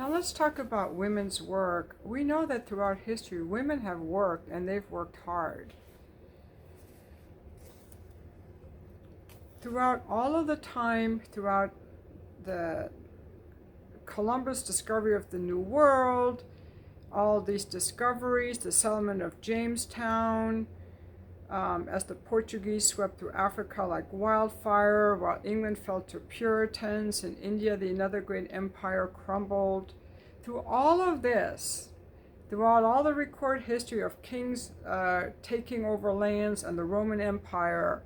Now let's talk about women's work. We know that throughout history, women have worked and they've worked hard. Throughout all of the time, throughout the Columbus discovery of the New World, all these discoveries, the settlement of Jamestown, as the Portuguese swept through Africa like wildfire, while England fell to Puritans, in India the another great empire crumbled. Through all of this, throughout all the recorded history of kings taking over lands and the Roman Empire,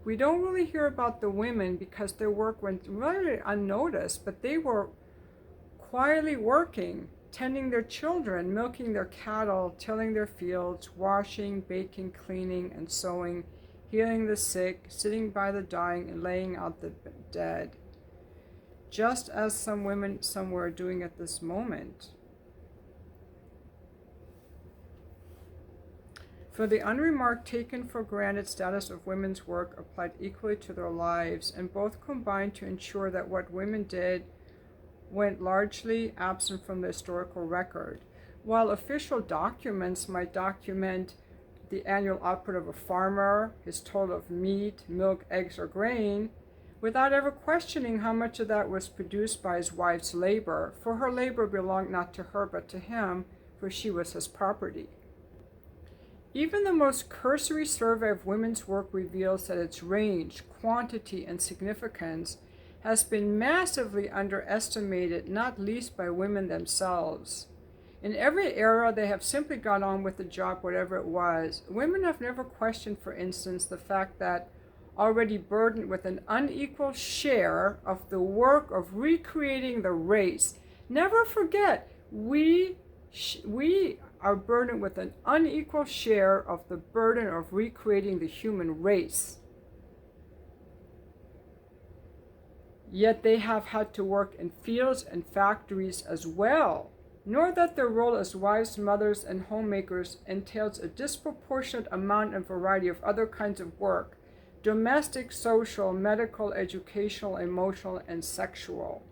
we don't really hear about the women because their work went really unnoticed, but they were quietly working, tending their children, milking their cattle, tilling their fields, washing, baking, cleaning, and sewing, healing the sick, sitting by the dying, and laying out the dead, just as some women somewhere are doing at this moment. For the unremarked, taken for granted status of women's work applied equally to their lives, and both combined to ensure that what women did went largely absent from the historical record. While official documents might document the annual output of a farmer, his total of meat, milk, eggs, or grain, without ever questioning how much of that was produced by his wife's labor, for her labor belonged not to her but to him, for she was his property. Even the most cursory survey of women's work reveals that its range, quantity, and significance has been massively underestimated, not least by women themselves. In every era, they have simply got on with the job, whatever it was. Women have never questioned, for instance, the fact that, already burdened with an unequal share of the work of recreating the race, never forget, we are burdened with an unequal share of the burden of recreating the human race. Yet they have had to work in fields and factories as well, nor that their role as wives, mothers, and homemakers entails a disproportionate amount and variety of other kinds of work: domestic, social, medical, educational, emotional, and sexual.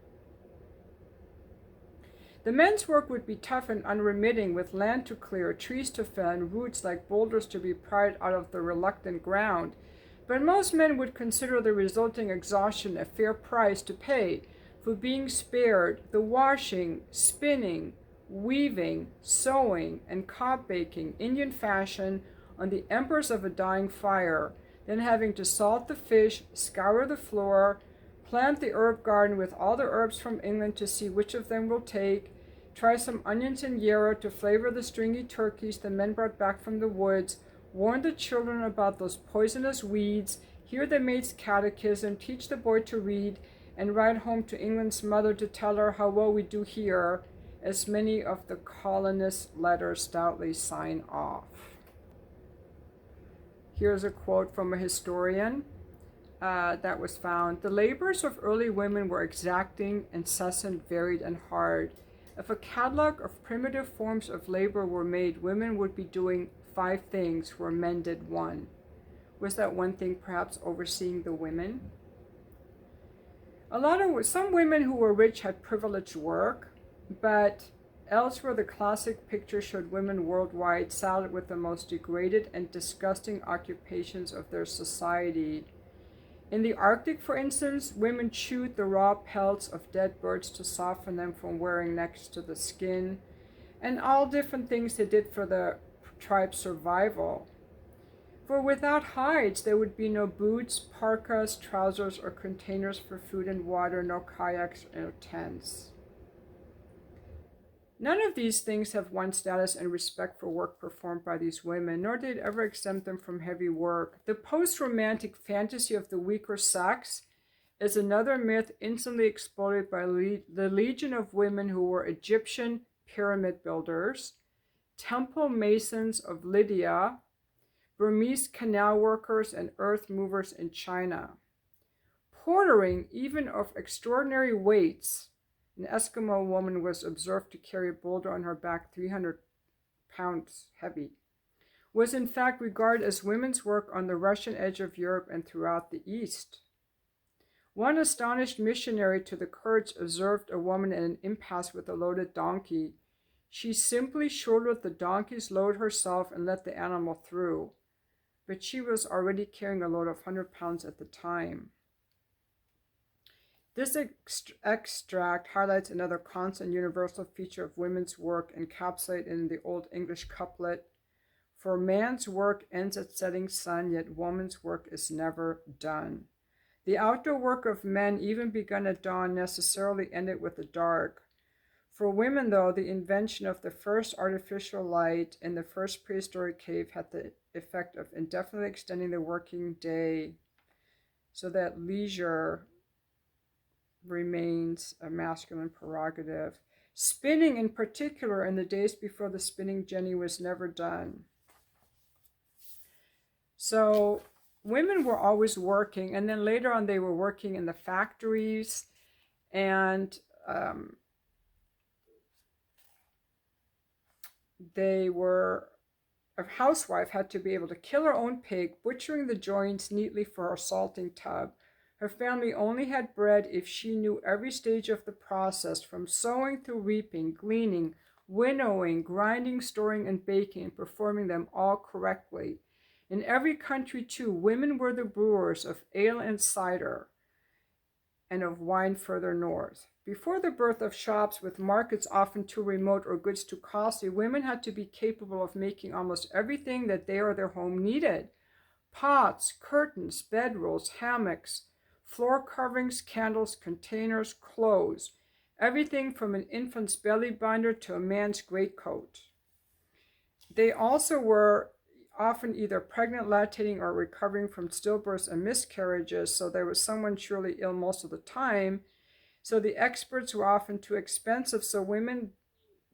The men's work would be tough and unremitting, with land to clear, trees to fell, and roots like boulders to be pried out of the reluctant ground. But most men would consider the resulting exhaustion a fair price to pay for being spared the washing, spinning, weaving, sewing, and cob baking, Indian fashion, on the embers of a dying fire, then having to salt the fish, scour the floor, plant the herb garden with all the herbs from England to see which of them will take, try some onions and yarrow to flavor the stringy turkeys the men brought back from the woods, warn the children about those poisonous weeds, hear the maid's catechism, teach the boy to read, and ride home to England's mother to tell her how well we do here, as many of the colonists' letters stoutly sign off. Here's a quote from a historian that was found. The labors of early women were exacting, incessant, varied, and hard. If a catalog of primitive forms of labor were made, women would be doing 5 things where men did 1. Was that one thing perhaps overseeing the women? Some women who were rich had privileged work, but elsewhere the classic picture showed women worldwide saddled with the most degraded and disgusting occupations of their society. In the Arctic, for instance, women chewed the raw pelts of dead birds to soften them from wearing next to the skin, and all different things they did for the tribe's survival. For without hides, there would be no boots, parkas, trousers, or containers for food and water, no kayaks, no tents. None of these things have won status and respect for work performed by these women, nor did it ever exempt them from heavy work. The post-romantic fantasy of the weaker sex is another myth instantly exploded by the legion of women who were Egyptian pyramid builders, temple masons of Lydia, Burmese canal workers, and earth movers in China. Portering, even of extraordinary weights, an Eskimo woman was observed to carry a boulder on her back 300 pounds heavy, was in fact regarded as women's work on the Russian edge of Europe and throughout the East. One astonished missionary to the Kurds observed a woman in an impasse with a loaded donkey. She simply shouldered the donkey's load herself and let the animal through, but she was already carrying a load of 100 pounds at the time. This extract highlights another constant universal feature of women's work encapsulated in the Old English couplet, "For man's work ends at setting sun, yet woman's work is never done." The outdoor work of men, even begun at dawn, necessarily ended with the dark. For women, though, the invention of the first artificial light in the first prehistoric cave had the effect of indefinitely extending the working day, so that leisure remains a masculine prerogative. Spinning, in particular, in the days before the spinning jenny, was never done. So women were always working, and then later on they were working in the factories, and a housewife had to be able to kill her own pig, butchering the joints neatly for her salting tub. Her family only had bread if she knew every stage of the process, from sowing through reaping, gleaning, winnowing, grinding, storing, and baking, and performing them all correctly. In every country, too, women were the brewers of ale and cider, and of wine further north. Before the birth of shops with markets often too remote or goods too costly, women had to be capable of making almost everything that they or their home needed: pots, curtains, bedrolls, hammocks, floor coverings, candles, containers, clothes, everything from an infant's belly binder to a man's greatcoat. They also were often either pregnant, lactating, or recovering from stillbirths and miscarriages, so there was someone surely ill most of the time. So the experts were often too expensive, so women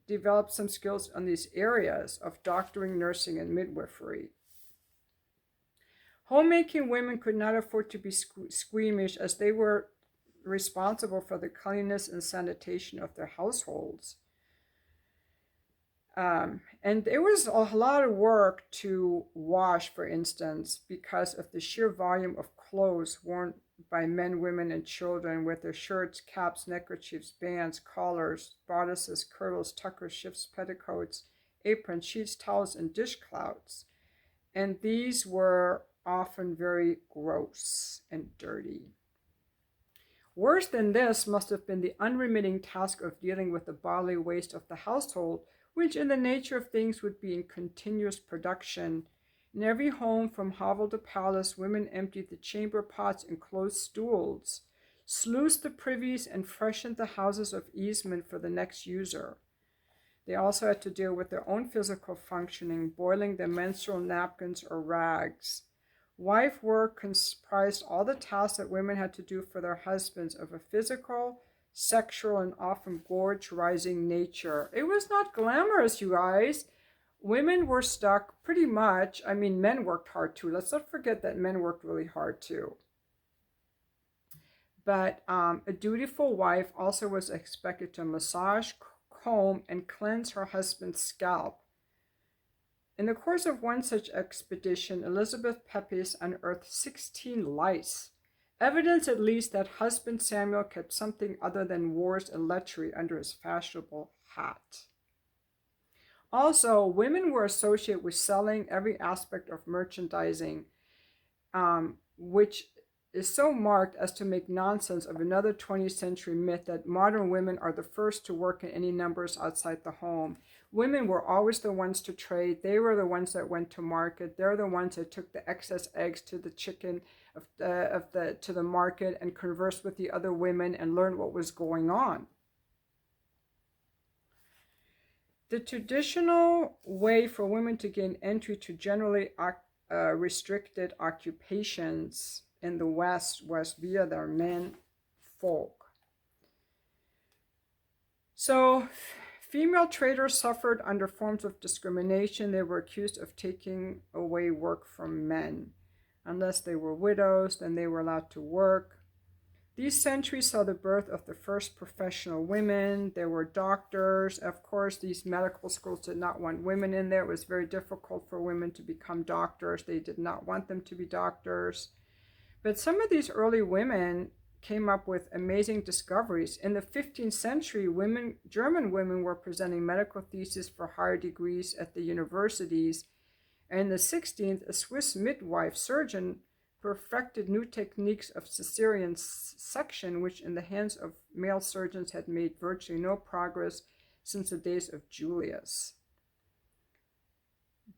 developed some skills on these areas of doctoring, nursing, and midwifery. Homemaking women could not afford to be squeamish, as they were responsible for the cleanliness and sanitation of their households. And it was a lot of work to wash, for instance, because of the sheer volume of clothes worn by men, women, and children, with their shirts, caps, neckerchiefs, bands, collars, bodices, kirtles, tuckers, shifts, petticoats, aprons, sheets, towels, and dishclouts. And these were often very gross and dirty. Worse than this must have been the unremitting task of dealing with the bodily waste of the household, which in the nature of things would be in continuous production. In every home, from hovel to palace, women emptied the chamber pots and closed stools, sluiced the privies, and freshened the houses of easement for the next user. They also had to deal with their own physical functioning, boiling the menstrual napkins or rags. Wife work comprised all the tasks that women had to do for their husbands of a physical, sexual, and often gorge-rising nature. It was not glamorous, you guys. Women were stuck pretty much. I mean, men worked hard too. Let's not forget that men worked really hard too. But a dutiful wife also was expected to massage, comb, and cleanse her husband's scalp. In the course of one such expedition, Elizabeth Pepys unearthed 16 lice, evidence at least that husband Samuel kept something other than wars and lechery under his fashionable hat. Also, women were associated with selling every aspect of merchandising, which is so marked as to make nonsense of another 20th century myth that modern women are the first to work in any numbers outside the home. Women were always the ones to trade. They were the ones that went to market. They're the ones that took the excess eggs to the chicken to the market and conversed with the other women and learned what was going on. The traditional way for women to gain entry to generally restricted occupations in the West was via their men folk. So female traders suffered under forms of discrimination. They were accused of taking away work from men. Unless they were widows, then they were allowed to work. These centuries saw the birth of the first professional women. There were doctors. Of course, these medical schools did not want women in there. It was very difficult for women to become doctors. They did not want them to be doctors. But some of these early women came up with amazing discoveries. In the 15th century, German women were presenting medical theses for higher degrees at the universities. And in the 16th, a Swiss midwife surgeon perfected new techniques of cesarean section, which in the hands of male surgeons had made virtually no progress since the days of Julius.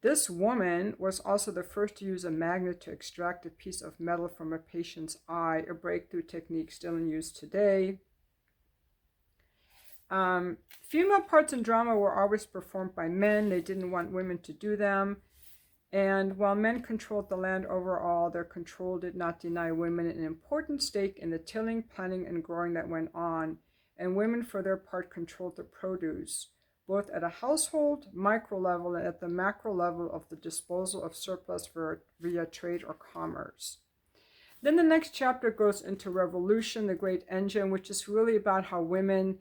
This woman was also the first to use a magnet to extract a piece of metal from a patient's eye, a breakthrough technique still in use today. Female parts in drama were always performed by men. They didn't want women to do them. And while men controlled the land overall, their control did not deny women an important stake in the tilling, planting, and growing that went on. And women, for their part, controlled the produce, both at a household, micro level, and at the macro level of the disposal of surplus via trade or commerce. Then the next chapter goes into revolution, the great engine, which is really about how women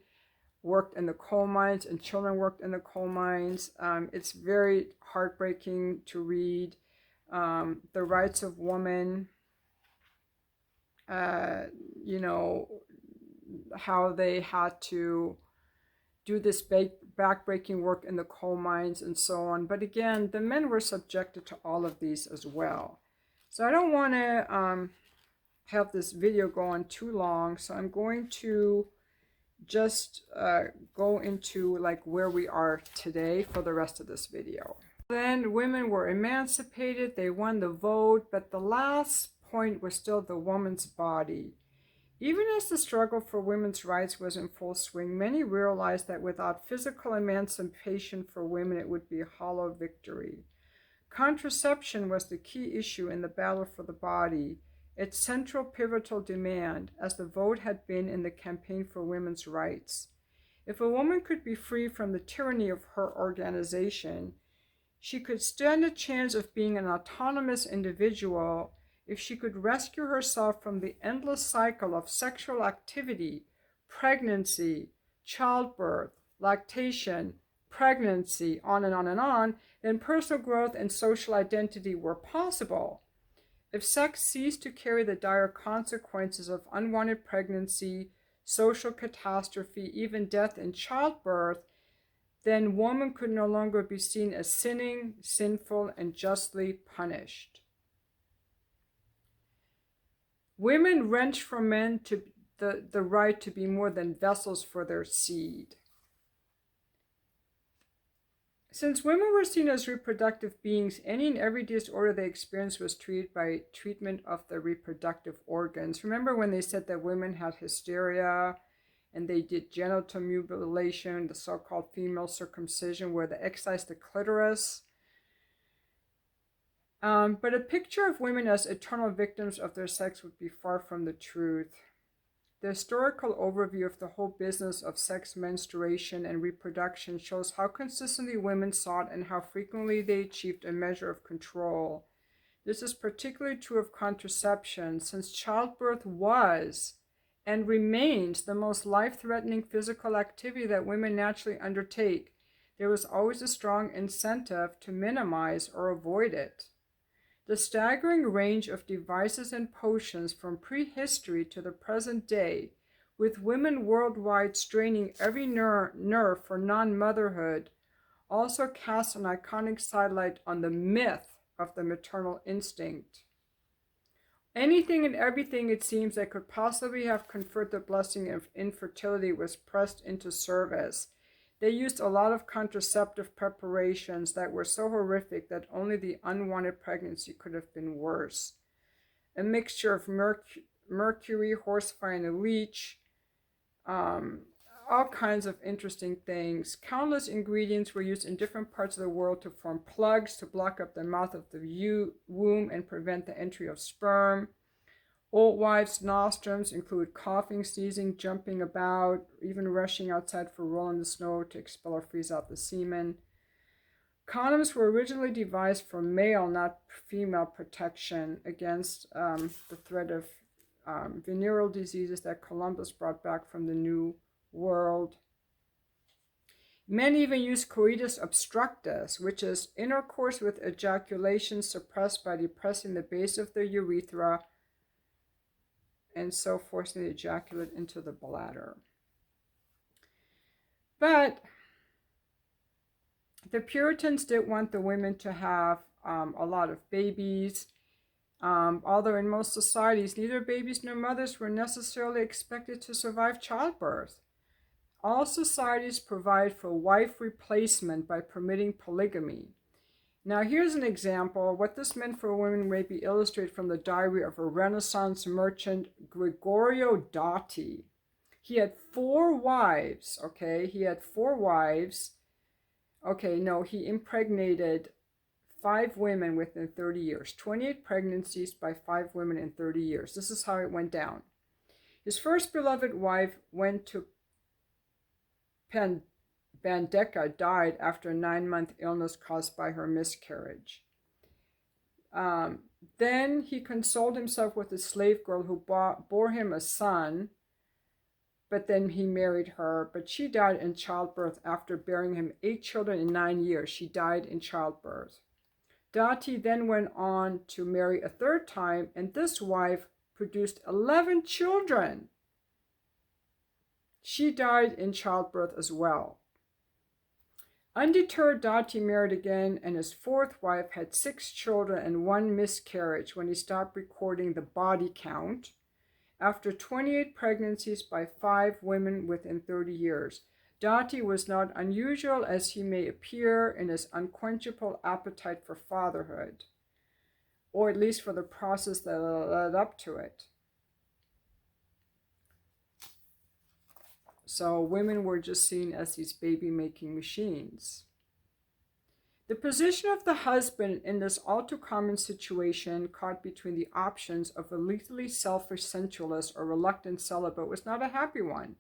worked in the coal mines and children worked in the coal mines. It's very heartbreaking to read. The rights of women, how they had to do this backbreaking work in the coal mines and so on. But again, the men were subjected to all of these as well. So I don't want to have this video go on too long. So I'm going to just go into like where we are today for the rest of this video. Then women were emancipated, they won the vote, but the last point was still the woman's body. Even as the struggle for women's rights was in full swing, many realized that without physical emancipation for women, it would be a hollow victory. Contraception was the key issue in the battle for the body, its central pivotal demand, as the vote had been in the campaign for women's rights. If a woman could be free from the tyranny of her organization, she could stand a chance of being an autonomous individual if she could rescue herself from the endless cycle of sexual activity, pregnancy, childbirth, lactation, pregnancy, on and on and on, then personal growth and social identity were possible. If sex ceased to carry the dire consequences of unwanted pregnancy, social catastrophe, even death in childbirth, then woman could no longer be seen as sinning, sinful, and justly punished. Women wrenched from men the right to be more than vessels for their seed. Since women were seen as reproductive beings, any and every disorder they experienced was treated by treatment of the reproductive organs. Remember when they said that women had hysteria and they did genital mutilation, the so-called female circumcision, where they excised the clitoris? But a picture of women as eternal victims of their sex would be far from the truth. The historical overview of the whole business of sex, menstruation, and reproduction shows how consistently women sought and how frequently they achieved a measure of control. This is particularly true of contraception, since childbirth was and remains the most life-threatening physical activity that women naturally undertake. There was always a strong incentive to minimize or avoid it. The staggering range of devices and potions from prehistory to the present day, with women worldwide straining every nerve for non-motherhood, also casts an iconic sidelight on the myth of the maternal instinct. Anything and everything, it seems, that could possibly have conferred the blessing of infertility was pressed into service. They used a lot of contraceptive preparations that were so horrific that only the unwanted pregnancy could have been worse. A mixture of mercury, horsefly, and a leech, all kinds of interesting things. Countless ingredients were used in different parts of the world to form plugs to block up the mouth of the womb and prevent the entry of sperm. Old wives' nostrums include coughing, sneezing, jumping about, even rushing outside for a roll in the snow to expel or freeze out the semen. Condoms were originally devised for male, not female, protection against the threat of venereal diseases that Columbus brought back from the New World. Men even use coitus obstructus, which is intercourse with ejaculation suppressed by depressing the base of the urethra and so forcing the ejaculate into the bladder. But the Puritans did want the women to have a lot of babies, although in most societies, neither babies nor mothers were necessarily expected to survive childbirth. All societies provide for wife replacement by permitting polygamy. Now, here's an example. What this meant for women may be illustrated from the diary of a Renaissance merchant, Gregorio Dotti. He had 4 wives, okay? He had 4 wives. Okay, no, he impregnated 5 women within 30 years. 28 pregnancies by 5 women in 30 years. This is how it went down. His first beloved wife went to Bandecca, died after a 9-month illness caused by her miscarriage. Then he consoled himself with a slave girl who bore him a son, but then he married her, but she died in childbirth after bearing him 8 children in 9 years. She died in childbirth. Dotti then went on to marry a 3rd time, and this wife produced 11 children. She died in childbirth as well. Undeterred, Dotti married again, and his 4th wife had 6 children and 1 miscarriage when he stopped recording the body count after 28 pregnancies by 5 women within 30 years. Dotti was not unusual as he may appear in his unquenchable appetite for fatherhood, or at least for the process that led up to it. So women were just seen as these baby-making machines. The position of the husband in this all-too-common situation, caught between the options of a lethally selfish sensualist or reluctant celibate, was not a happy one.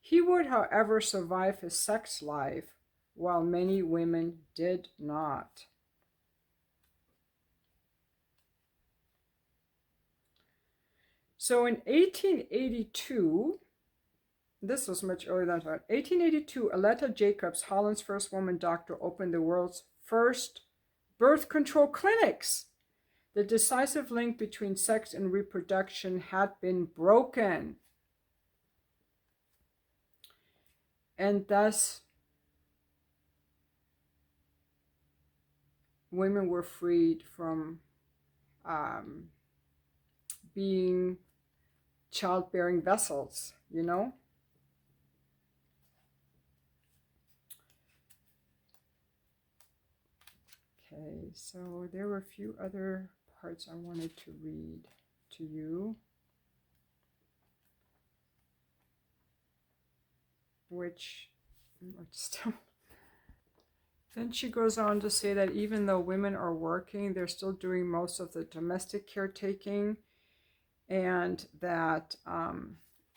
He would, however, survive his sex life, while many women did not. So in 1882, this was much earlier than that. 1882, Aletta Jacobs, Holland's first woman doctor, opened the world's first birth control clinics. The decisive link between sex and reproduction had been broken. And thus, women were freed from being childbearing vessels, you know? Okay, so there were a few other parts I wanted to read to you, which still. Then she goes on to say that even though women are working, they're still doing most of the domestic caretaking, and that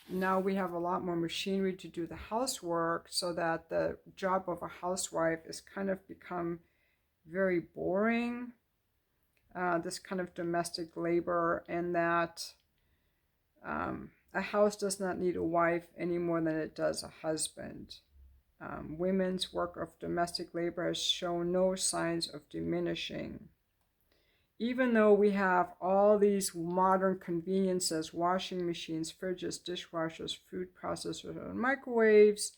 now we have a lot more machinery to do the housework, so that the job of a housewife has kind of become very boring, this kind of domestic labor, and that a house does not need a wife any more than it does a husband. Women's work of domestic labor has shown no signs of diminishing. Even though we have all these modern conveniences, washing machines, fridges, dishwashers, food processors, and microwaves,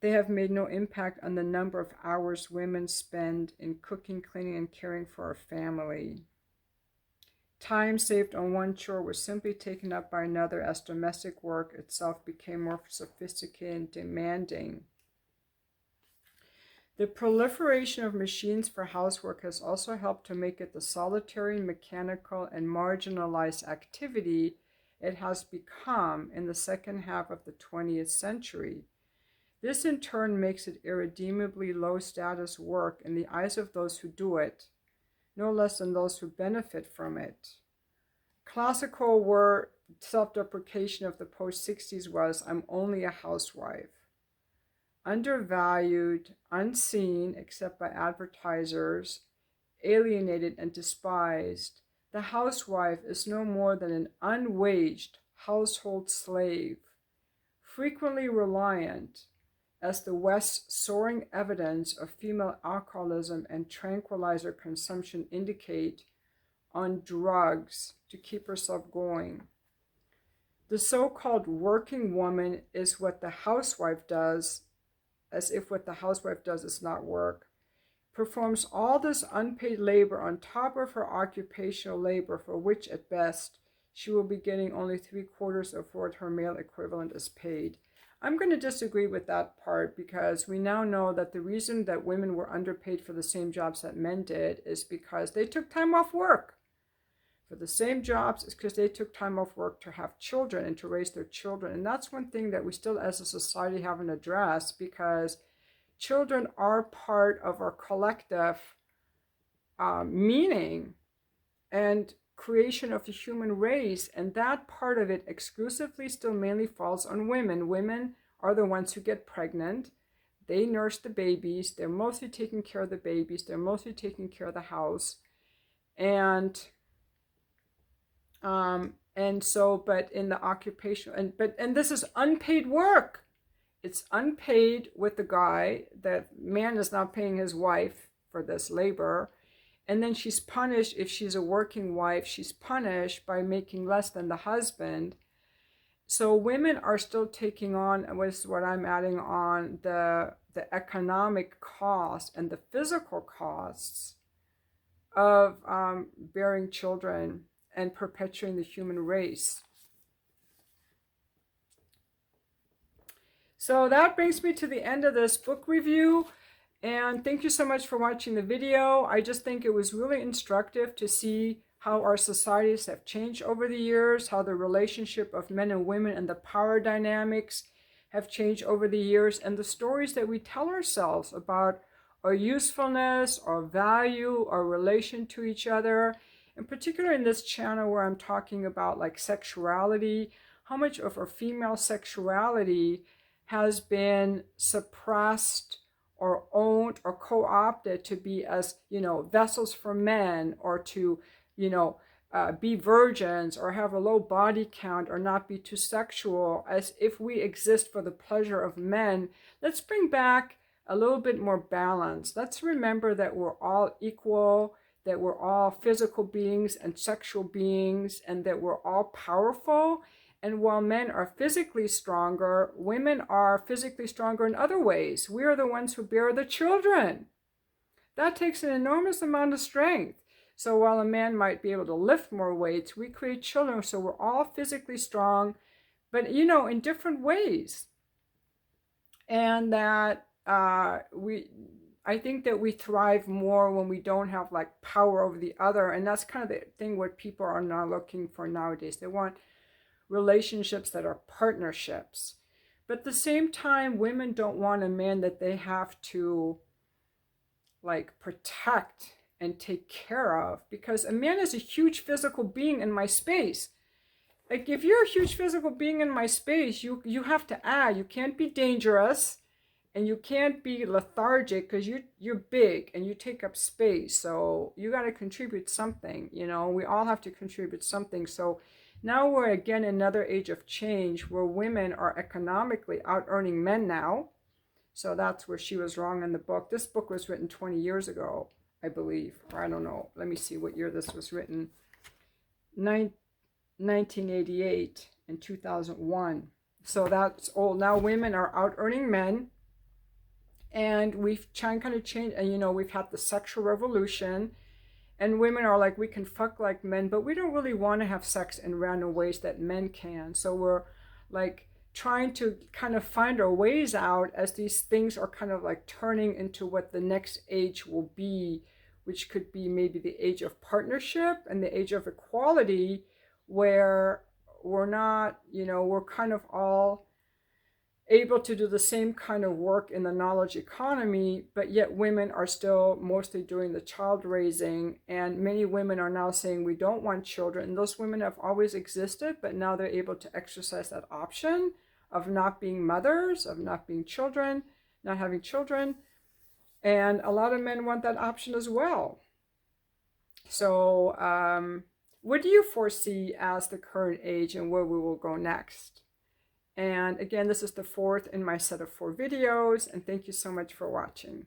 they have made no impact on the number of hours women spend in cooking, cleaning, and caring for a family. Time saved on one chore was simply taken up by another as domestic work itself became more sophisticated and demanding. The proliferation of machines for housework has also helped to make it the solitary, mechanical, and marginalized activity it has become in the second half of the 20th century. This in turn makes it irredeemably low-status work in the eyes of those who do it, no less than those who benefit from it. Classical word self-deprecation of the post-60s was, "I'm only a housewife." Undervalued, unseen except by advertisers, alienated and despised, the housewife is no more than an unwaged household slave, frequently reliant, as the West's soaring evidence of female alcoholism and tranquilizer consumption indicate, on drugs to keep herself going. The so-called working woman is what the housewife does, as if what the housewife does is not work, performs all this unpaid labor on top of her occupational labor, for which at best she will be getting only 3/4 of what her male equivalent is paid. I'm going to disagree with that part, because we now know that the reason that women were underpaid for the same jobs that men did is because they took time off work. For the same jobs, it's because they took time off work to have children and to raise their children. And that's one thing that we still as a society haven't addressed, because children are part of our collective meaning and creation of the human race, and that part of it exclusively still mainly falls on women. Women are the ones who get pregnant. They nurse the babies. They're mostly taking care of the babies. They're mostly taking care of the house. And so, but in the occupational, and this is unpaid work. It's unpaid with the guy. The man is not paying his wife for this labor. And then she's punished, if she's a working wife, she's punished by making less than the husband. So women are still taking on, what I'm adding on, the economic cost and the physical costs of bearing children and perpetuating the human race. So that brings me to the end of this book review. And thank you so much for watching the video. I just think it was really instructive to see how our societies have changed over the years, how the relationship of men and women and the power dynamics have changed over the years, and the stories that we tell ourselves about our usefulness, our value, our relation to each other. In particular in this channel where I'm talking about like sexuality, how much of our female sexuality has been suppressed or owned or co-opted to be as, vessels for men, or to, be virgins, or have a low body count, or not be too sexual, as if we exist for the pleasure of men. Let's bring back a little bit more balance. Let's remember that we're all equal, that we're all physical beings and sexual beings, and that we're all powerful. And while men are physically stronger, women are physically stronger in other ways. We are the ones who bear the children. That takes an enormous amount of strength. So while a man might be able to lift more weights, we create children, so we're all physically strong, but in different ways. And that I think that we thrive more when we don't have like power over the other. And that's kind of the thing what people are now looking for nowadays. They want relationships that are partnerships. But at the same time, women don't want a man that they have to like protect and take care of, because a man is a huge physical being in my space. Like if you're a huge physical being in my space, you have to add. You can't be dangerous, and you can't be lethargic, because you're big and you take up space. So you got to contribute something. We all have to contribute something. So now we're again in another age of change where women are economically out earning men now. So that's where she was wrong in the book. This book was written 20 years ago, I believe. Or I don't know. Let me see what year this was written. 1988 and 2001. So that's old. Now women are out earning men. And we've kind of changed. And we've had the sexual revolution. And women are like, we can fuck like men, but we don't really want to have sex in random ways that men can. So we're like trying to kind of find our ways out as these things are kind of like turning into what the next age will be, which could be maybe the age of partnership and the age of equality, where we're not, we're kind of all able to do the same kind of work in the knowledge economy, but yet women are still mostly doing the child raising. And many women are now saying we don't want children. And those women have always existed, but now they're able to exercise that option of not being mothers, of not being children, not having children. And a lot of men want that option as well. So what do you foresee as the current age and where we will go next? And again, this is the fourth in my set of 4 videos, and thank you so much for watching.